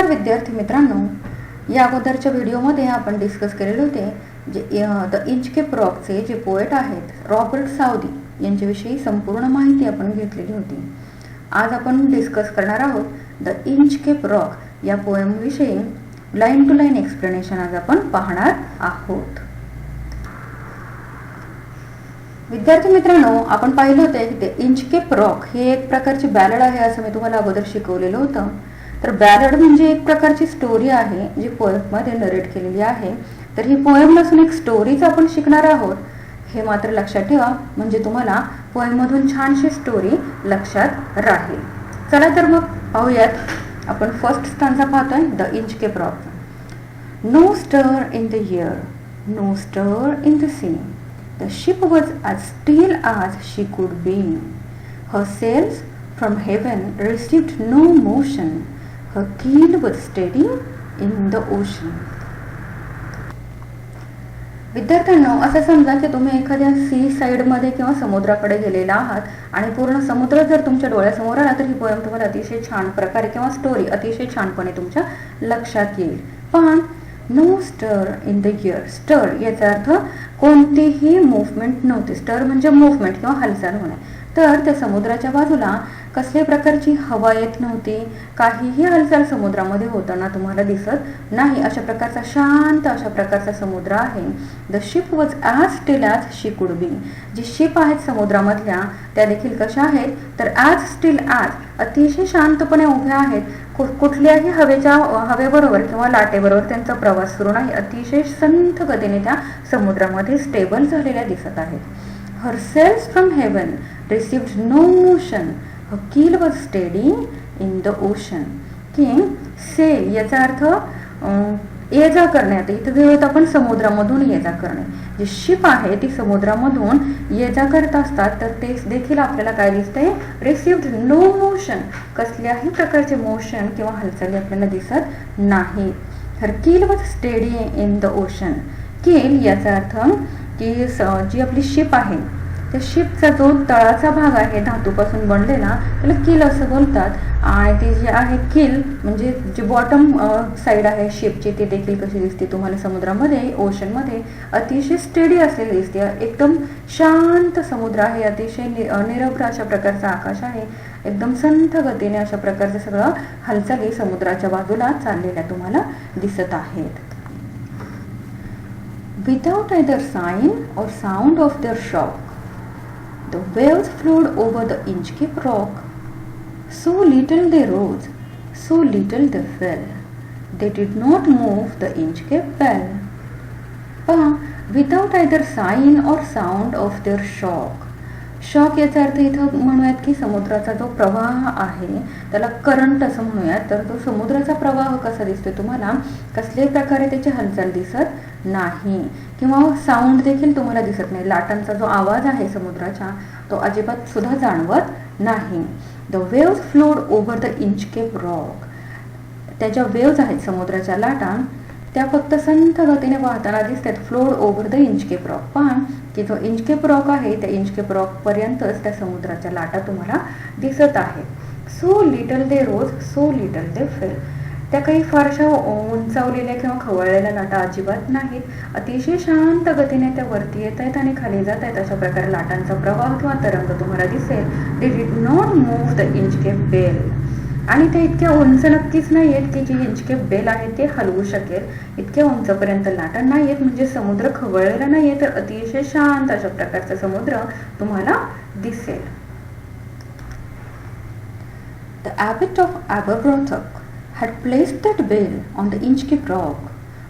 नमस्कार विद्यार्थी मित्रांनो, या अगोदरच्या व्हिडिओमध्ये आपण डिस्कस केलेले होते जे द इंचकेप रॉकचे जे पोएट आहेत रॉबर्ट साऊदी यांच्याविषयी संपूर्ण माहिती आपण घेतलेली होती. आज आपण डिस्कस करणार आहोत द इंचकेप रॉक या पोएमविषयी लाईन टू लाईन एक्सप्लेनेशन आज आपण पाहणार आहोत. विद्यार्थी मित्रांनो, आपण पाहिलं होतं की ते इंचकेप रॉक हे एक प्रकारची बॅलड आहे असं मी तुम्हाला अगोदर शिकवलेलं होतं. तर बॅलड म्हणजे एक प्रकारची स्टोरी आहे जी पोएममध्ये नरेट केलेली आहे. तर ही पोएम नसून एक स्टोरीच आपण शिकणार आहोत हे मात्र लक्षात ठेवा, म्हणजे तुम्हाला पोएममधून छानशी स्टोरी लक्षात राहील. चला तर मग पाहूयात. आपण फर्स्ट स्टांजा पाहतोय the Inchcape rock. No stir in the air, no stir in the sea, the ship was as still as she could be. Her sails from heaven received no motion. Her keel was steady in the ocean. विद्यार्थ्यांनो, असं समजा की तुम्ही एखाद्या C साईडमध्ये किंवा समुद्राकडे गेलेला आहात आणि पूर्ण समुद्र जर तुमच्या डोळ्यासमोर आला तर ही पोएम तुम्हाला अतिशय छान प्रकारे किंवा स्टोरी अतिशय छानपणे तुमच्या लक्षात येईल. पहा, no stir in the air. स्टर याचा अर्थ कोणतीही मुवमेंट नव्हती. स्टर म्हणजे मुवमेंट किंवा हालचाल होणे. तर त्या समुद्राच्या बाजूला कसल्या प्रकारची हवा येत नव्हती, काहीही हालचाल समुद्रामध्ये होताना तुम्हाला दिसत नाही. अशा प्रकारचा शांत अशा प्रकारचा समुद्र आहे. The ship was as still as she could be. G ship आहेत समुद्रामधल्या त्या देखील कशा आहेत तर ॲज स्टिल ॲज अतिशय शांतपणे उभ्या आहेत. कुठल्याही हवेबरोबर किंवा लाटेबरोबर त्यांचा प्रवास सुरू नाही. अतिशय संथ गतीने त्या समुद्रामध्ये स्टेबल झालेल्या दिसत आहेत. Her sails from heaven received no motion. Her keel was steady in the ocean. की सेल याचा अर्थ ये जा करणे. आता इथं जे होतं आपण समुद्रामधून ये जा करणे. जी शिप आहे ती समुद्रामधून ये जा करत असतात तर ते देखील आपल्याला काय दिसतंय रिसिव्ड नो मोशन. कसल्याही प्रकारचे मोशन किंवा हालचाली आपल्याला दिसत नाही. हर keel was steady in the ocean. कील याचा अर्थ की जी आपली शिप आहे त्या शिपचा जो तळाचा भाग आहे धातूपासून बनलेला त्याला कील असं बोलतात. आणि ती जी आहे कील म्हणजे जी बॉटम साईड आहे शिपची ती देखील कशी दिसते तुम्हाला समुद्रामध्ये ओशनमध्ये अतिशय स्टेडी असलेली दिसते. एकदम शांत समुद्र आहे. अतिशय निरभ्र अशा प्रकारचा आकाश आहे. एकदम संथ गतीने अशा प्रकारचे सगळं हालचाली समुद्राच्या बाजूला चाललेल्या तुम्हाला दिसत आहेत. Without either sign or sound of their shock, the waves flowed over the Inchcape rock. So little they rose, so little they fell. They did not move the Inchcape bell. पहा, without either sign or sound of their shock. Shock याचा अर्थ इथं म्हणूयात की समुद्राचा जो प्रवाह आहे त्याला करंट असं म्हणूयात. तर तो समुद्राचा प्रवाह कसा दिसतो तुम्हाला कसल्याही प्रकारे त्याची हालचाल दिसत नाही किंवा साऊंड देखील तुम्हाला दिसत नाही. लाटांचा जो आवाज आहे समुद्राचा तो अजिबात सुद्धा जाणवत नाही. The waves flowed over the Inchcape rock. त्याच्या वेव्ज आहेत समुद्राच्या लाटा त्या फक्त संथ गतीने वाहताना दिसतात. Flowed over the Inchcape rock. पहा की जो इंचकेप रॉक आहे त्या इंचकेप रॉक पर्यंतच त्या समुद्राच्या लाटा तुम्हाला दिसत आहेत. सो लिटल दे रोज, सो लिटल दे फेल. त्या काही फारशा उंचावलेल्या किंवा खवळलेल्या लाटा अजिबात नाहीत. अतिशय शांत गतीने त्या वरती येत आहेत आणि खाली जात आहेत. अशा प्रकारे लाटांचा प्रवाह किंवा तरंग तुम्हाला दिसेल. They did not move the Inchcape bell. आणि ते इतक्या उंच नक्कीच नाही आहेत की जी इंचकेप बेल आहे ते हलवू शकेल. इतक्या उंचपर्यंत लाटा नाही आहेत म्हणजे समुद्र खवळलेला नाही आहे. तर अतिशय शांत अशा प्रकारचा समुद्र तुम्हाला दिसेल. The abbot of Aberbrothock had placed that bell on the Inchcape rock.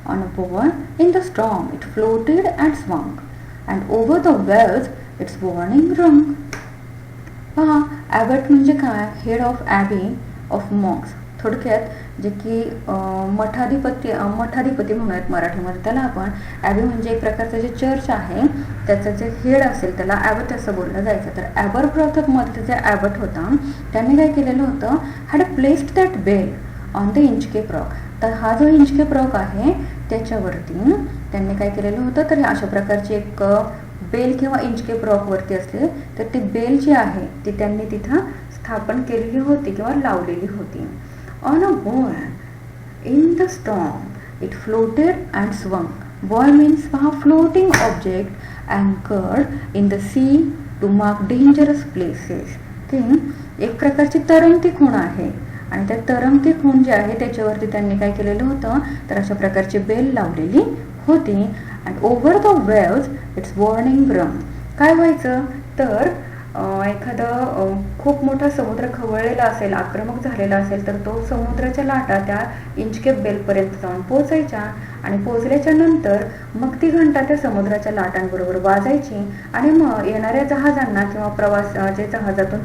On a bower in the storm it floated and swung, and over the waves its warning rung. पहा, ॲबट म्हणजे काय? Head of Abby of मॉक्स. थोडक्यात जे की मठाधिपती म्हणूयात मराठीमध्ये त्याला आपण. ॲबी म्हणजे एक प्रकारचं जे चर्च आहे त्याचं जे हेड असेल त्याला ॲबट असं बोललं जायचं. तर ॲबरब्रॉथमध्ये जे ॲबट होता त्यांनी काय केलेलं होतं had placed that bell on the Inchcape rock. तर हा जो इंचकेप रॉक आहे त्याच्यावरती त्यांनी काय केलेलं होतं तर अशा प्रकारची एक बेल किंवा इंचकेप रॉक वरती असले तर ती बेल जी आहे ती त्यांनी तिथं स्थापन केलेली होती किंवा लावलेली होती. On a buoy In the storm, it floated and swung. Buoy means a floating object anchored in the sea to mark dangerous places. की एक प्रकारची तरंगती खूण आहे आणि त्या तरंगती खूण जी आहे त्याच्यावरती त्यांनी काय केलेलं होतं तर अशा प्रकारची बेल लावलेली होती. And over the waves it's warning drum. काय व्हायचं तर एखादं खूप मोठा समुद्र खवळलेला असेल, आक्रमक झालेला असेल तर तो समुद्राच्या लाटा त्या इंचकेप बेलपर्यंत जाऊन पोचायच्या आणि पोचल्याच्या नंतर मग ती घंटा त्या समुद्राच्या लाटांबरोबर वाजायची आणि मग येणाऱ्या जहाजांना किंवा जे जहाजातून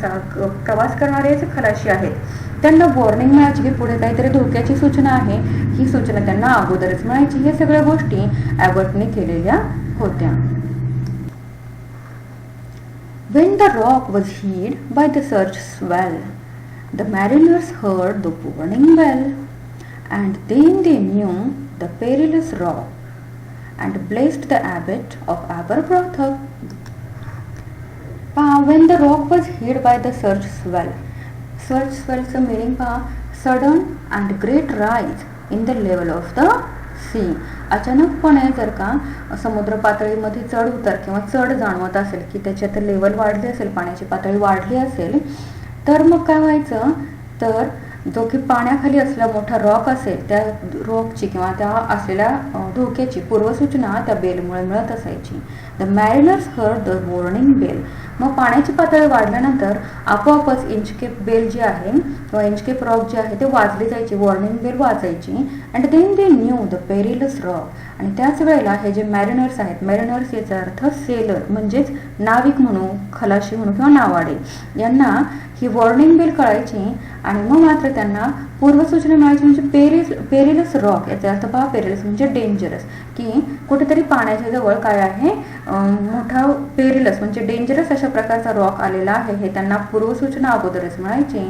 प्रवास करणारे जे खलाशी आहेत त्यांना वॉर्निंग मिळायची की पुढे काहीतरी धोक्याची सूचना आहे. ही सूचना त्यांना अगोदरच मिळायची. हे सगळ्या गोष्टी ॲबर्टने केलेल्या होत्या. When the rock was hid by the surge swell, the mariners heard the warning bell, and then they knew the perilous rock and blessed the abbot of Aberbrothock. When the rock was hid by the surge swell चं meaning sudden and great rise in the level of the sea. अचानकपणे जर का समुद्र पातळीमध्ये चढ उतार किंवा चढ जाणवत असेल की त्याच्यात लेवल वाढली असेल, पाण्याची पातळी वाढली असेल तर मग काय व्हायचं तर जो की पाण्याखाली असलेला मोठा रॉक असेल त्या रॉकची किंवा त्या असलेल्या धोक्याची पूर्वसूचना त्या बेलमुळे मिळत असायची. The mariners heard the warning bell. मग पाण्याची पातळी वाढल्यानंतर आपोआपच इंचकेप बेल जी आहे किंवा इंचकेप रॉक जे आहे ते वाजली जायची, वॉर्निंग बेल वाजायची. And then they knew the perilous rock. आणि त्याच वेळेला हे जे मॅरिनर्स आहेत, मॅरिनर्स याचा अर्थ सेलर म्हणजेच नाविक म्हणू, खलाशी म्हणू किंवा नावाडे, यांना ही वॉर्निंग बेल कळायची आणि मग मात्र त्यांना पूर्वसूचना मिळायची. म्हणजे पेरिलस रॉक याचा अर्थ पेरिलस म्हणजे डेंजरस, की कुठेतरी पाण्याच्या जवळ काय आहे मोठा पेरिलस म्हणजे डेंजरस अशा प्रकारचा रॉक आलेला आहे हे त्यांना पूर्वसूचना अगोदरच मिळायची.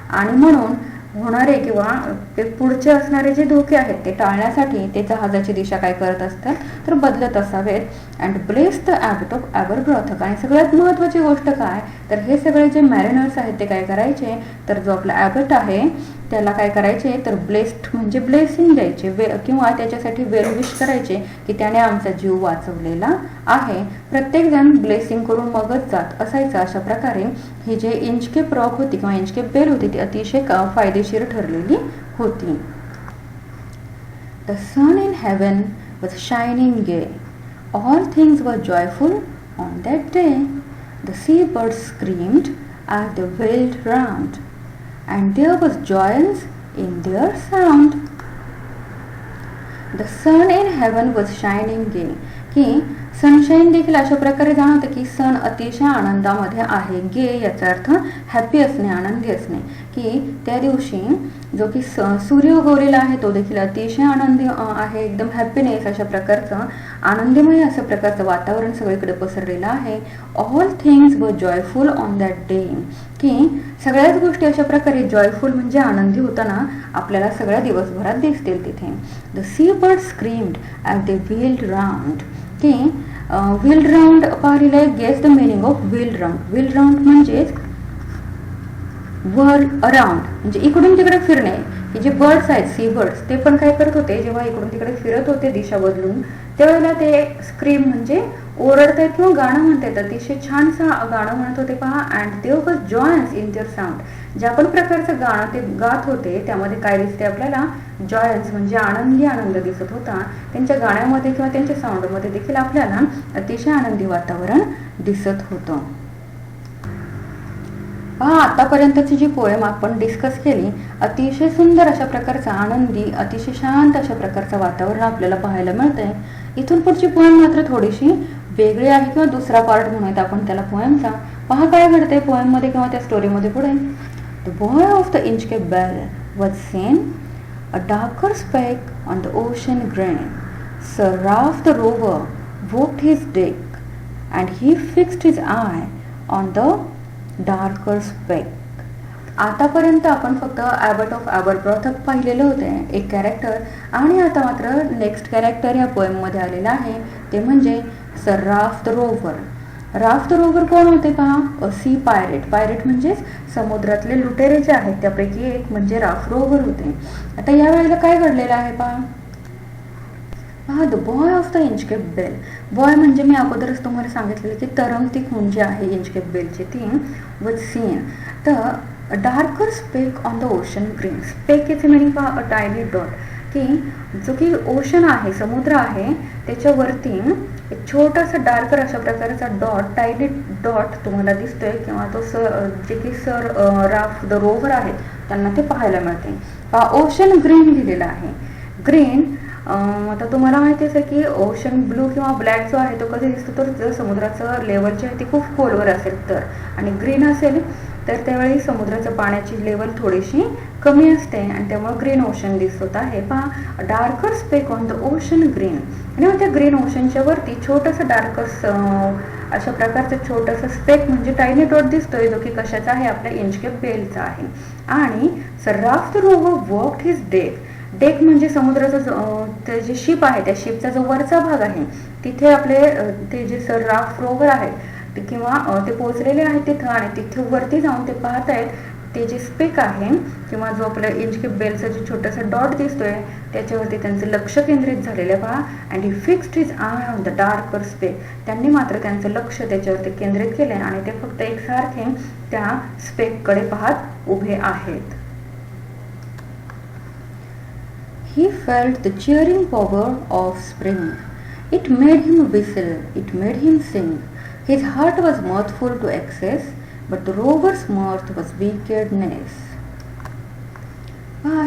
आणि म्हणून होणारे किंवा ते पुढचे असणारे जे धोके आहेत ते टाळण्यासाठी ते जहाजाची दिशा काय करत असतात तर बदलत असावेत. And bless the abbot of Aberbrothok. आणि सगळ्यात महत्त्वाची गोष्ट काय तर हे सगळे जे मॅरिनर्स आहेत ते काय करायचे तर जो आपला ॲबट आहे त्याला काय करायचे तर ब्लेस्ड म्हणजे ब्लेसिंग द्यायचे किंवा त्याच्यासाठी वेल विश करायचे की त्याने आमचा जीव वाचवलेला आहे. प्रत्येकजण ब्लेसिंग करून मगच जात असायचं. अशा प्रकारे ही जे इंचकेप रॉक होती किंवा इंचकेप बेल होती ती अतिशय फायदेशीर ठरलेली होती. The sun in heaven was shining gay. All things were joyful on that day. The sea birds screamed at the wheeled round and there was joyance in their sound. The sun in heaven was shining gay. की sunshine देखील अशा प्रकारे जाणवतं की सन अतिशय आनंदामध्ये आहे. गे याचा अर्थ हॅपी असणे, आनंदी असणे. की त्या दिवशी जो की सूर्य उगवलेला आहे तो देखील अतिशय आनंदी आहे, एकदम हॅपीनेस अशा प्रकारचं आनंदमय असं प्रकारचं वातावरण सगळीकडे पसरलेलं आहे. All things were joyful on that day. की सगळ्याच गोष्टी अशा प्रकारे जॉयफुल म्हणजे आनंदी होताना आपल्याला सगळ्या दिवसभरात दिसतील तिथे. The sea bird screamed at the wheeled round. की व्हील्ड राऊंड पाहिलेलं आहे. Guess the meaning of wheeled round. Wheeled round म्हणजेच वर अराउंड म्हणजे इकडून तिकडे फिरणे. हे जे बर्ड्स आहेत सी बर्ड्स ते पण काय करत होते जेव्हा इकडून तिकडे फिरत होते दिशा बदलून त्यावेळेला ते स्क्रीम म्हणजे ओरडतायत किंवा गाणं म्हणतात. अतिशय छानसं गाणं म्हणत होते पहा. And there was joyance in their sound. ज्या पण प्रकारचं गाणं ते गात होते त्यामध्ये काय दिसते आपल्याला जॉयन्स म्हणजे आनंदी आनंद दिसत होता. त्यांच्या गाण्यामध्ये किंवा त्यांच्या साऊंडमध्ये देखील आपल्याला अतिशय आनंदी वातावरण दिसत होतं. पहा आतापर्यंतची जी पोएम आपण डिस्कस केली अतिशय सुंदर अशा प्रकारचा आनंदी अतिशय शांत अशा प्रकारचं वातावरण आपल्याला पाहायला मिळतंय. इथून पुढची पोएम मात्र थोडीशी वेगळी आहे किंवा दुसरा पार्ट म्हणूयात आपण त्याला पोएमचा. पहा काय घडते पोएममध्ये किंवा त्या स्टोरीमध्ये पुढे. The buoy of the Inchcape bell was seen a darker speck on the ocean green. Sir Ralph the Rover walked his deck and he fixed his eye on the darker speck. आतापर्यंत आपण फक्त ॲबट of ॲबरब्रॉथक पाहिलेलं होते एक character आणि आता मात्र next character या पोएममध्ये आलेला आहे ते म्हणजे sir Ralph the rover. Raft rover कोण होते पहा? अ सी पायरेट. पायरेट म्हणजेच समुद्रातले लुटेरे जे आहेत त्यापैकी एक म्हणजे राफ्ट रोवर होते. आता या वेळेला काय घडलेलं आहे पहा? The buoy of the Inchcape bell. Buoy म्हणजे मी अगोदरच तुम्हाला सांगितलेलं की तरंगती खूण जी आहे इंचकेप बेलची ती वॉज सीन. तर darker speck on the ocean green. Speck याचे मिनिंग पहा अ टायनी डॉट, की जो की ओशन आहे, समुद्र आहे, त्याच्यावरती एक छोटासा डार्कर अशा प्रकारचा डॉट, टायनी डॉट तुम्हाला दिसतोय किंवा तो जे की राफ्ट द रोवर आहे त्यांना ते पाहायला मिळते. ओशन ग्रीन दिलेला आहे. ग्रीन आता तुम्हाला माहितीच आहे की ओशन ब्लू किंवा ब्लॅक जो आहे तो कधी दिसतो तर जर समुद्राचं लेवल जे आहे ती खूप खोलवर असेल तर, आणि ग्रीन असेल तर त्यावेळी समुद्राचं पाण्याची लेवल थोडीशी कमी असते आणि त्यामुळे ग्रीन ओशन दिसत आहे. पहा darker speck on the ocean green. आणि मग त्या ग्रीन ओशनच्या वरती छोटंसं डार्कर अशा प्रकारचं छोटंसं स्पेक म्हणजे टायनी डॉट दिसतोय जो की कशाचा आहे? आपल्या इंचकेप बेलचा आहे. आणि sir raft rover walked his deck. Deck म्हणजे समुद्राचं ते जे शिप आहे त्या शिपचा जो वरचा भाग आहे तिथे आपले ते जे सर राफ्ट रोवर आहे किंवा ते पोहोचलेले आहेत तिथं, आणि तिथे वरती जाऊन ते पाहत आहेत ते जे स्पेक आहे किंवा जो आपल्या इंचकेप बेलचा जे छोटासा डॉट दिसतोय त्याच्यावरती त्यांचं लक्ष केंद्रित झालेलं आहे पहा. And he fixed his eye on the darker speck. त्यांनी मात्र त्यांचं लक्ष त्याच्यावरती केंद्रित केले आणि ते फक्त एकसारखे त्या स्पेककडे पाहत उभे आहेत. He felt the cheering power of spring. It made him whistle, it made him sing. His heart was mirthful to excess, but the rover's mirth was wickedness.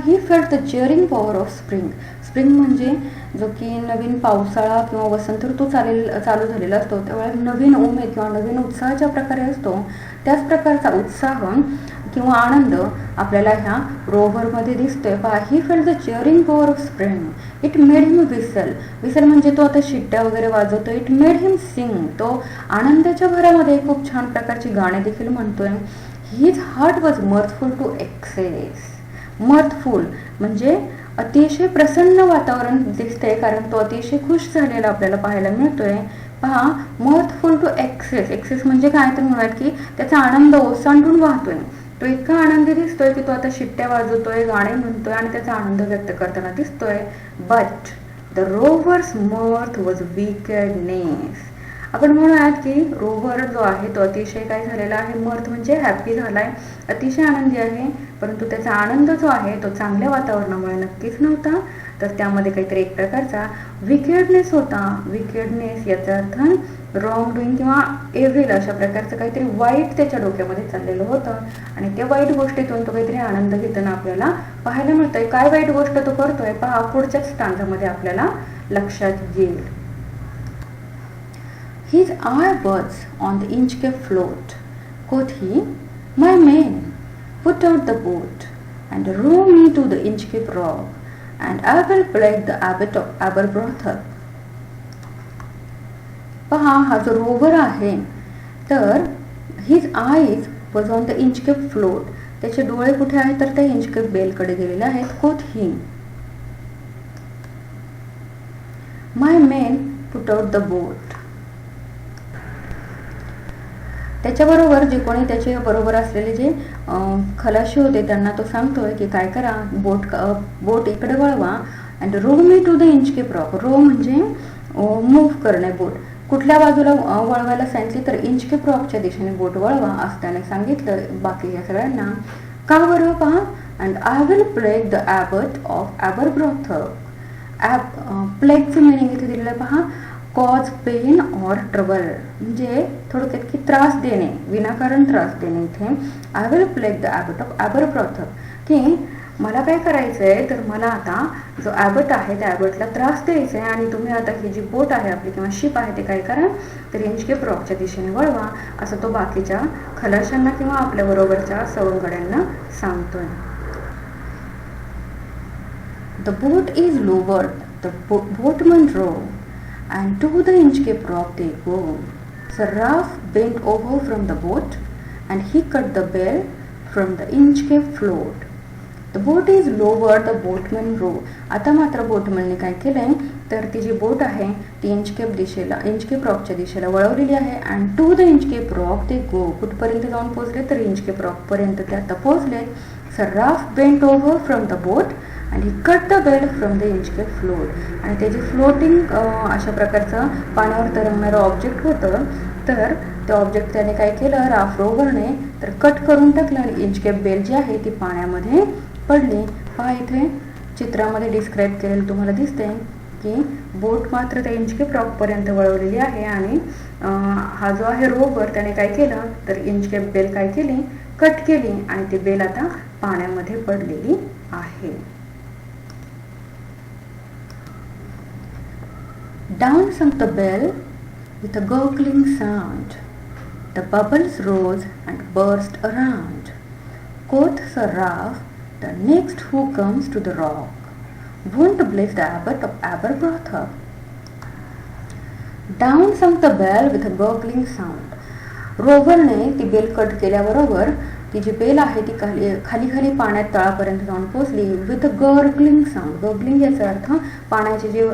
He felt the cheering power of spring. Spring म्हणजे जो की नवीन पावसाळा किंवा वसंत ऋतू चालू झालेला असतो त्यावेळेस नवीन उमेद किंवा नवीन उत्साह ज्या प्रकारे असतो त्याच प्रकारचा उत्साह किंवा आनंद आपल्याला ह्या रोव्हरमध्ये दिसतोय. पहा he felt the cheering power of spring. It made him whistle. Whistle म्हणजे तो आता शिट्ट्या वगैरे वाजवतो. It made him sing. तो आनंदाच्या भरामध्ये खूप छान प्रकारची गाणी देखील म्हणतोय. His heart was mirthful to excess. Mirthful म्हणजे अतिशय प्रसन्न वातावरण दिसतंय कारण तो अतिशय खुश झालेला आपल्याला पाहायला मिळतोय. पहा मर्थफुल टू एक्सेस. एक्सेस म्हणजे काय तर म्हणूयात की त्याचा आनंद ओसांडून वाहतोय. तो इतका आनंदी दिसतोय की तो आता शिट्ट्या वाजवतोय, गाणे म्हणतोय आणि त्याचा आनंद व्यक्त करताना दिसतोय. But the rover's mirth was wickedness. आपण म्हणूयात की रोव्हर जो आहे तो अतिशय काय झालेला आहे? मर्थ म्हणजे हॅपी झालाय, अतिशय आनंदी आहे, परंतु त्याचा आनंद जो आहे तो चांगल्या वातावरणामुळे नक्कीच नव्हता, तर त्यामध्ये काहीतरी एक प्रकारचा विकेडनेस होता. विकेडनेस याचा अर्थ रॉंग डुईंग किंवा एव्हिल अशा प्रकारचं काहीतरी वाईट त्याच्या डोक्यामध्ये चाललेलं होतं आणि त्या वाईट गोष्टीतून तो काहीतरी आनंद घेताना आपल्याला पाहायला मिळतोय. काय वाईट गोष्ट तो करतोय पहा पुढच्याच स्टांजामध्ये आपल्याला लक्षात येईल. His eye was on the Inchcape float. Quoth he, "My men, put out the boat, and row me to the Inchcape rock, and I will plague the abbot of Aberbrother." पहा हा जो रोवर आहे तर his eyes was on the Inchcape float. त्याचे डोळे कुठे आहेत तर त्या इंचकेप बेलकडे गेलेले आहेत. कोथ ही, माय मेन पुट आउट द बोट. त्याच्याबरोबर जे कोणी त्याचे बरोबर असलेले जे खलाशी होते त्यांना तो सांगतोय की काय करा, बोट इकडे वळवा and row me to the Inchcape rock. Row म्हणजे मूव्ह करणे. बोट कुठल्या बाजूला वळवायला सांगितली तर इंचकेप रॉकच्या दिशेने बोट वळवा असं त्याने सांगितलं बाकी सगळ्यांना. का बरं पहा, and I will plague the abbot of Aberbrothok. प्लेगचं मिनिंग इथे दिलेलं आहे पहा, कॉज पेन ऑर ट्रबल म्हणजे थोडक्यात की त्रास देणे, विनाकारण त्रास देणे. इथे I will plague the abbot of Aberbrothok की मला काय करायचंय तर मला आता जो ॲबट आहे त्या ॲबटला त्रास द्यायचा आहे आणि तुम्ही आता ही जी बोट आहे आपली किंवा शिप आहे ते काय करा तर इंचकेप रॉकच्या दिशेने वळवा असं तो बाकीच्या खलाशांना किंवा आपल्या बरोबरच्या सवंगड्यांना सांगतोय. The boat is lowered, the boatman row, and to the Inchcape rock they go. Sir Ralph bent over from the boat and he cut the bell from the Inchcape float. The boat is lowered, the boatman row. आता मात्र बोटमनने काय केलंय तर ती जी बोट आहे ती Inchcape रॉकच्या दिशेला वळवलेली आहे. And to the Inchcape rock they go. कुठपर्यंत जाऊन पोहोचले तर इंचकेप रॉकपर्यंत ते आता पोहोचले. Sir Ralph bent over from the boat and he cut the bell from the Inchcape float. आणि ते जे फ्लोटिंग अशा प्रकारचं पाण्यावर तरंगणारं ऑब्जेक्ट होतं, तर ते ऑब्जेक्ट त्याने काय केलं, राफ रोवरने तर कट करून टाकलं आणि इंचकेप बेल जी आहे ती पाण्यामध्ये पडली. पहा इथे चित्रामध्ये डिस्क्राईब केलेलं तुम्हाला दिसते की बोट मात्र त्या इंचकेप रॉकपर्यंत वळवलेली आहे आणि हा जो आहे रोवर त्याने काय केलं तर इंचकेप बेल काय केली, कट केली आणि ती बेल आता पाण्यामध्ये पडलेली आहे. Down sunk the bell with a gurgling sound. The bubbles rose and burst around. Quoth Sir Ralph, the next who comes to the rock won't bless the abbot of Aberbrother. Down sunk the bell with a gurgling sound. रोवरने ती bell cut केल्याबरोबर ती जी bell आहे ती खाली खाली पाण्यात तळापर्यंत जाऊन पोहोचली. With gargling sound. गर्गलिंग याचा अर्थ पाण्याचे जे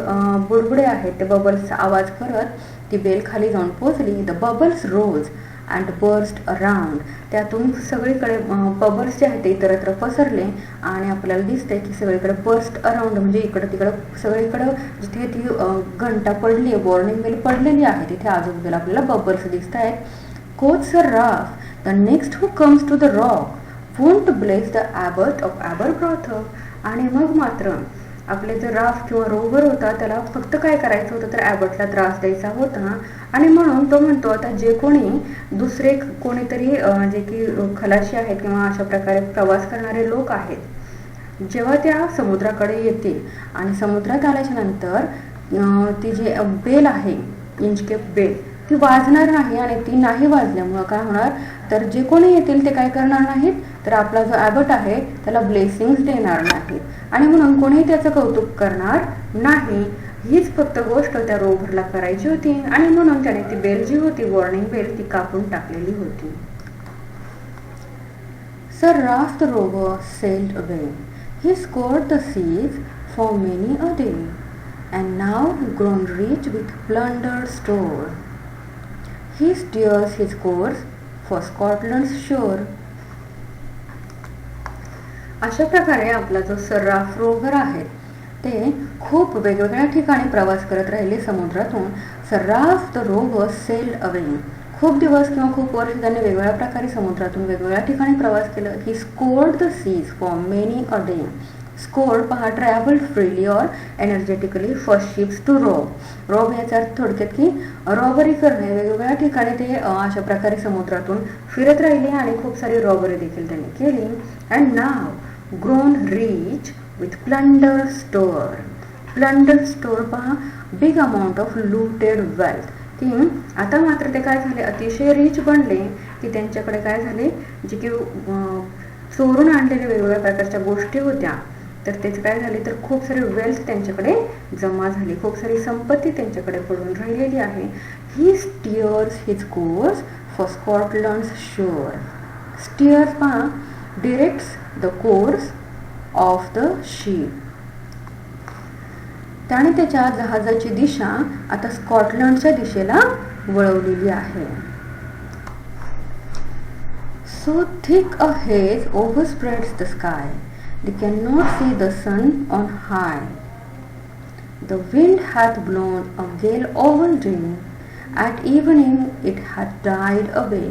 बुडबुडे आहेत ते बबल्सचा आवाज करत ती बेल खाली जाऊन पोहोचली. The bubbles rose and burst around. त्यातून सगळीकडे बबल्स जे आहेत ते इतरत्र पसरले आणि आपल्याला दिसतंय की सगळीकडे बर्स्ट अराउंड म्हणजे इकडं तिकडं सगळीकडं जिथे ती घंटा पडली आहे, वॉर्निंग बेल पडलेली आहे, तिथे आजूबाजूला आपल्याला बबल्स दिसत आहेत. Quoth Sir Ralph, the next who comes to the rock won't bless the abbot of Aberbrother. आणि मग मात्र आपले जो राफ किंवा रोवर होता त्याला फक्त काय करायचं होतं तर ॲबटला त्रास द्यायचा होता. आणि म्हणून तो म्हणतो आता जे कोणी दुसरे कोणीतरी जे की खलाशी आहेत किंवा अशा प्रकारे प्रवास करणारे लोक आहेत, जेव्हा त्या समुद्राकडे येतील आणि समुद्रात आल्याच्या नंतर ती जी बेल आहे इंचकेप बेल ती वाजणार नाही. आणि ती नाही वाजल्यामुळं काय होणार तर जे कोणी येतील ते काय करणार नाहीत तर आपला जो ॲबट आहे त्याला ब्लेसिंग्स देणार नाहीत आणि म्हणून कोणीही त्याचं कौतुक करणार नाही. हीच फक्त गोष्ट त्या रोव्हरला करायची होती आणि म्हणून त्याने ती बेल जी होती वॉर्निंग बेल ती कापून टाकलेली होती. Sir Ralph the rover sailed away. He scoured the seas for many a day and now grown rich with plunder store. He steers his course for Scotland's shore. अशा प्रकारे आपला जो sir Ralph rover आहे ते खूप वेगवेगळ्या ठिकाणी प्रवास करत राहिले समुद्रातून. Sir Ralph the rover sailed away. खूप दिवस किंवा खूप वर्ष त्यांनी वेगवेगळ्या प्रकारे समुद्रातून वेगवेगळ्या ठिकाणी प्रवास केला. He scoured the seas for many a day. Scoured पहा travelled freely or energetically first ships to row. Row याचा अर्थ थोडक्यात की रॉबरी करणे. वेगवेगळ्या ठिकाणी ते अशा प्रकारे समुद्रातून फिरत राहिले आणि खूप सारी रॉबरी देखील त्यांनी केली. And now grown rich with plunder store. Plunder store पहा big amount of looted wealth. की आता मात्र ते काय झाले अतिशय रिच बनले की त्यांच्याकडे काय झाले जे की चोरून आणलेल्या वेगवेगळ्या प्रकारच्या गोष्टी होत्या तर त्याचे काय झाले तर खूप सारी वेल्थ त्यांच्याकडे जमा झाली, खूप सारी संपत्ती त्यांच्याकडे पडून राहिलेली आहे. ही स्टिअर्स हिज कोर्स फॉर स्कॉटलंड्स शोअर. स्टिअर्स पहा directs the course of the ship. त्याने त्याच्या जहाजाची दिशा आता स्कॉटलंडच्या दिशेला वळवलेली आहे. So thick a haze overspreads the sky, they cannot see the sun on high. The wind hath blown a gale all day, at evening it hath died away.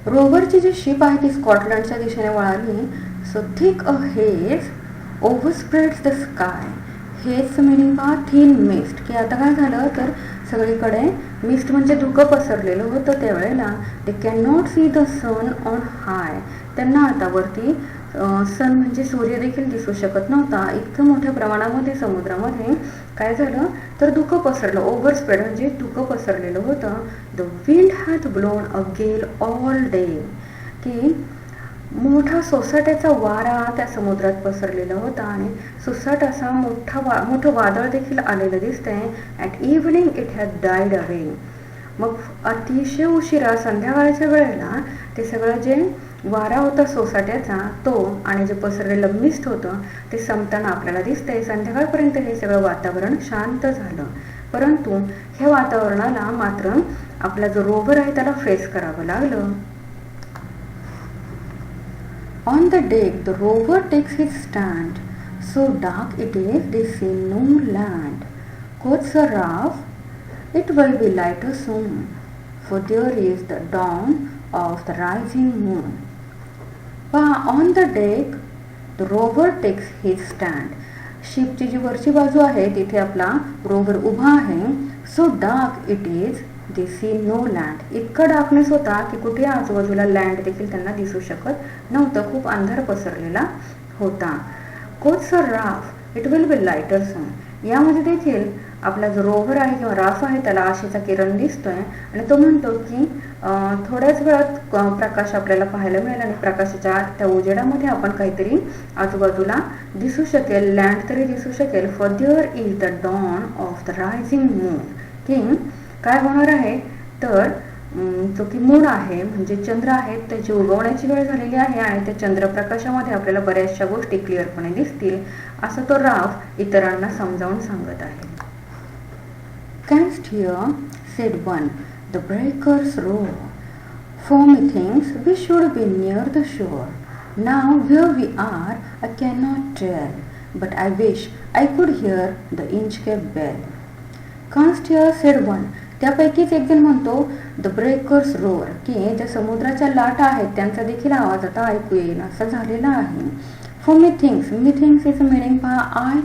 रोवरची जी ship आहे ती स्कॉटलंडच्या दिशेने वळाली. So thick a haze overspreads the sky. हेच meaning पहा thin mist की आता काय झालं तर सगळीकडे मिस्ट म्हणजे धुकं पसरलेलं होतं त्यावेळेला. They can not see the sun on high. त्यांना आता वरती सन म्हणजे सूर्य देखील दिसू शकत नव्हता. इतकं मोठ्या प्रमाणामध्ये समुद्रामध्ये काय झालं तर धुकं पसरलं. ओव्हरस्प्रेड म्हणजे धुकं पसरलेलं होतं. द विंड हॅथ ब्लोन अ गेल ऑल डे. की मोठा सोसाट्याचा वारा त्या समुद्रात पसरलेला होता आणि सुसाट असा मोठं वादळ देखील आलेलं दिसतंय. At evening it has died away. मग अतिशय उशिरा संध्याकाळच्या वेळेला ते सगळं जे वारा होता सोसाट्याचा तो आणि जे पसरलेलं मिस्ट होतं ते संपताना आपल्याला दिसतंय. संध्याकाळपर्यंत हे सगळं वातावरण शांत झालं, परंतु ह्या वातावरणाला मात्र आपला जो रोवर आहे त्याला फेस करावं लागलं. On the deck, the rover takes his stand. So dark it is, they see no land. Quoth Sir Ralph, it will be lighter soon, for there is the dawn of the rising moon. On the deck, the rover takes his stand. शिपची जी वरची बाजू आहे तिथे आपला rover उभा आहे. So dark it is, they see no land. इतका darkness होता की कुठे आजूबाजूला लँड देखील त्यांना दिसू शकत नव्हतं. खूप अंधार पसरलेला होता. Quoth Sir Ralph, it will be lighter soon. यामध्ये देखील आपला जो रोवर आहे किंवा राफ आहे त्याला आशेचा किरण दिसतोय आणि तो म्हणतो की थोड्याच वेळात प्रकाश आपल्याला पाहायला मिळेल आणि प्रकाशाच्या त्या उजेडामध्ये आपण काहीतरी आजूबाजूला दिसू शकेल, लँड तरी दिसू शकेल. For there is the dawn of the rising moon. की काय होणार आहे तर जो की मून आहे म्हणजे चंद्र आहे त्याची उगवण्याची वेळ झालेली आहे आणि त्या चंद्रप्रकाशामध्ये आपल्याला बऱ्याचशा गोष्टी क्लिअरपणे दिसतील असं तो राफ इतरांना समजावून सांगत आहे. Canst hear, said one, the breakers roar. For methinks we should be near the shore. Now where we are I cannot tell, but I wish I could hear the Inchcape bell. Canst hear, said one. त्यापैकीच एक जण म्हणतो the breakers row or, की ज्या समुद्राच्या लाटा आहेत त्यांचा देखील आवाज आता ऐकू येईल असं झालेला आहे. फॉर मिथिंग्स इज मिनिंग पहा I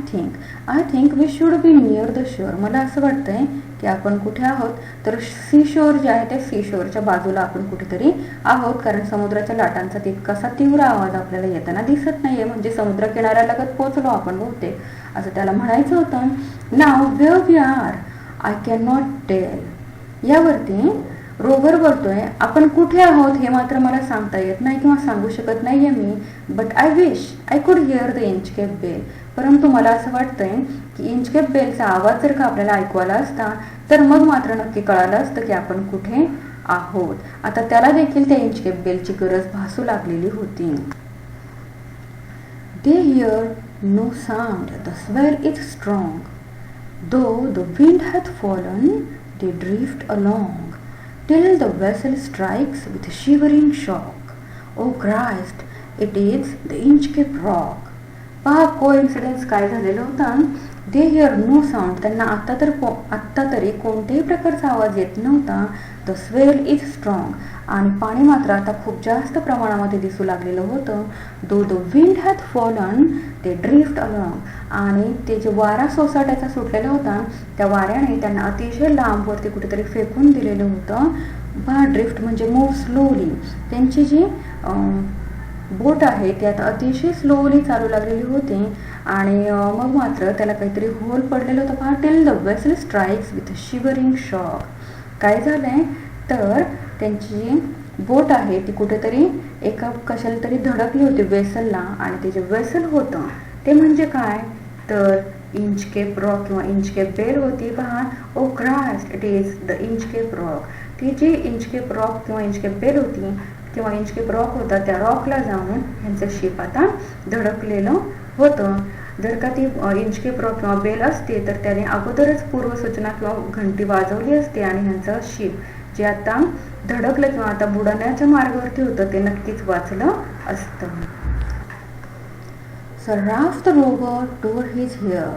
think we should be near the shore. मला असं वाटतंय की आपण कुठे आहोत तर सी शोअर जे आहे ते सी शोअरच्या बाजूला आपण कुठेतरी आहोत, कारण समुद्राच्या लाटांचा तितकासा तीव्र आवाज आपल्याला येताना दिसत नाहीये. म्हणजे समुद्र किनाऱ्यालगत पोहोचलो आपण बहुतेक असं त्याला म्हणायचं होतं. Now where we are I can not tell. यावरती रोवर बोलतोय आपण कुठे आहोत हे मात्र मला सांगता येत नाही किंवा सांगू शकत नाहीये मी. But I wish I could hear the Inchcape bell. परंतु मला असं वाटतंय की इंचकेप बेलचा आवाज जर का आपल्याला ऐकू आला असता तर मग मात्र नक्की कळालं असतं की आपण कुठे आहोत. आता त्याला देखील त्या इंचकेप बेलची गरज भासू लागलेली होती. They hear no sound, the swell is strong. Though the wind hath fallen, they drift along, till the vessel strikes with shivering shock. O Christ, it is the Inchcape Rock. पहा coincidence काय झालेलं होता. दे hear no sound, त्यांना आत्ता तरी कोणत्याही प्रकारचा आवाज येत नव्हता. द स्वेल इज स्ट्रॉंग, आणि पाणी मात्र आता खूप जास्त प्रमाणामध्ये दिसू लागलेलं होतं. दो द विंड हॅथ फॉलन ते ड्रिफ्ट अलॉंग, आणि ते जे वारा सोसाट्याचा सुटलेला होता त्या वाऱ्याने त्यांना अतिशय लांबवरती कुठेतरी फेकून दिलेलं होतं. बा ड्रिफ्ट म्हणजे मूव्ह स्लोली. त्यांची जी बोट आहे ती आता अतिशय स्लोली चालू लागलेली होती आणि मग मात्र त्याला काहीतरी होल पडलेलं होतं. पहा till the vessel strikes with shivering shock. काय झालंय तर त्यांची जी बोट आहे ती कुठेतरी एका कशाला तरी धडकली होती वेसलला, आणि ते जे वेसल होतं ते म्हणजे काय तर इंचकेप रॉक किंवा इंचकेप बेल होती. पहा O Christ, it is the Inchcape rock. ती जी इंचकेप रॉक किंवा इंचकेप बेल होती किंवा इंचकेप रॉक होता त्या रॉकला जाऊन ह्यांचं शिप आता धडकलेलं होतं. जर का ती इंचकेप रॉक किंवा बेल असते तर त्याने अगोदरच पूर्वसूचना किंवा घंटी वाजवली असते आणि ह्यांचं शिप जे आता धडकलं किंवा आता बुडण्याच्या मार्गावरती होतं ते नक्कीच वाचलं असतं. Sir Ralph the rover tore his hair.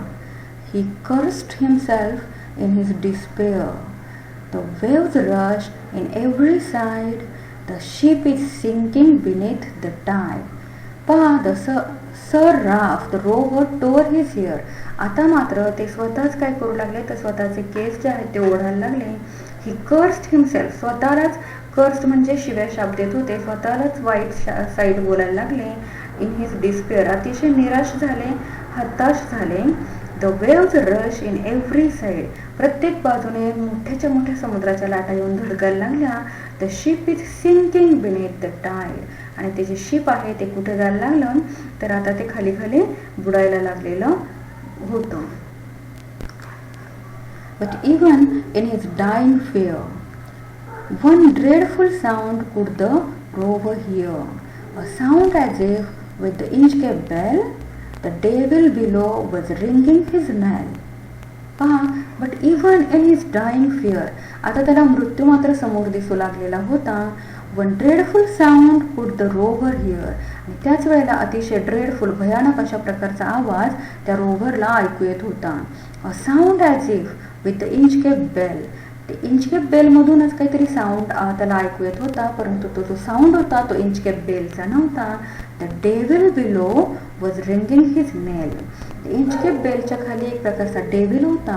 He cursed himself in his despair. The waves rush in every side. The ship is sinking beneath the tide. पहा Sir Ralph the rover tore his hair. आता मात्र ते स्वतःच काय करू लागले तर स्वतःचे केस जे आहेत ते ओढायला लागले. He cursed himself. स्वतःलाच कर्स्ड म्हणजे शिव्या शाप देत होते. स्वतःलाच वाईट साईड बोलायला लागले. इन हिज डिस्पेअर, अतिशय निराश झाले, हताश झाले. The waves rush in every side, प्रत्येक बाजूने मोठ्याच्या मोठ्या समुद्राच्या लाटा येऊन धडकायला लागल्या. The ship is sinking beneath the tide, आणि ते जे शिप आहे ते कुठे जायला लागलं तर आता ते खाली खाली बुडायला लागलेलं होतं. But even in his dying fear, one dreadful sound could the rover hear. A sound as if with the Inchcape bell, the devil below was ringing his knell. पहा, but even in his dying fear, आता त्याला मृत्यू मात्र समोर दिसू लागलेला होता. One dreadful sound put the rover hear, आणि त्याच वेळेला अतिशय ड्रेडफुल भयानक अशा प्रकारचा आवाज त्या रोव्हरला ऐकू येत होता. A sound as if with the Inchcape bell, ते इंचकेप बेलमधूनच काहीतरी साऊंड त्याला ऐकू येत होता, परंतु तो जो साऊंड होता तो इंचकेप बेलचा नव्हता. The devil below was ringing his knell. Inchcape बेलच्या खाली एक प्रकारचा डेव्हिल होता,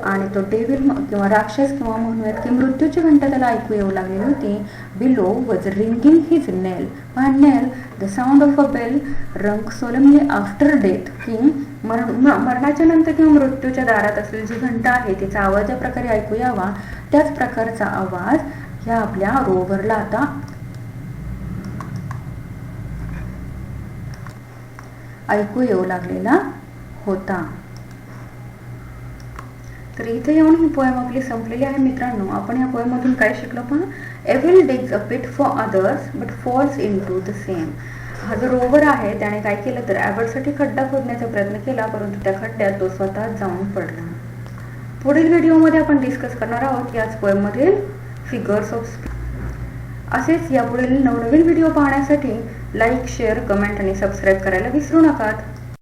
आणि तो डेव्हिल किंवा राक्षस किंवा म्हणूयात की मृत्यूची घंटा त्याला ऐकू येऊ लागलेली होती. Below was ringing his knell. Knell, the sound of a bell rung solemnly after death, की मरणाच्या नंतर किंवा मृत्यूच्या दारात असलेली जी घंटा आहे तिचा आवाज ज्या प्रकारे ऐकू यावा त्याच प्रकारचा आवाज ह्या आपल्या रोव्हरला आता ऐकू येऊ लागलेला होता. तर इथे येऊन ही पोएम आपली संपलेली आहे मित्रांनो. आपण या पोएममधून काय शिकलो पहा, evil digs a pit for others but falls into the same. हा जो रोवर आहे त्याने काय केलं तर ॲबर्टसाठी खड्डा खोदण्याचा प्रयत्न केला, परंतु त्या खड्ड्यात तो स्वतः जाऊन पडला. पुढील व्हिडिओमध्ये आपण डिस्कस करणार आहोत याच पोएममधील फिगर्स ऑफ स्पीच. असेच यापुढील नवनवीन व्हिडिओ पाहण्यासाठी लाईक, शेअर, कमेंट आणि सबस्क्राईब करायला विसरू नका.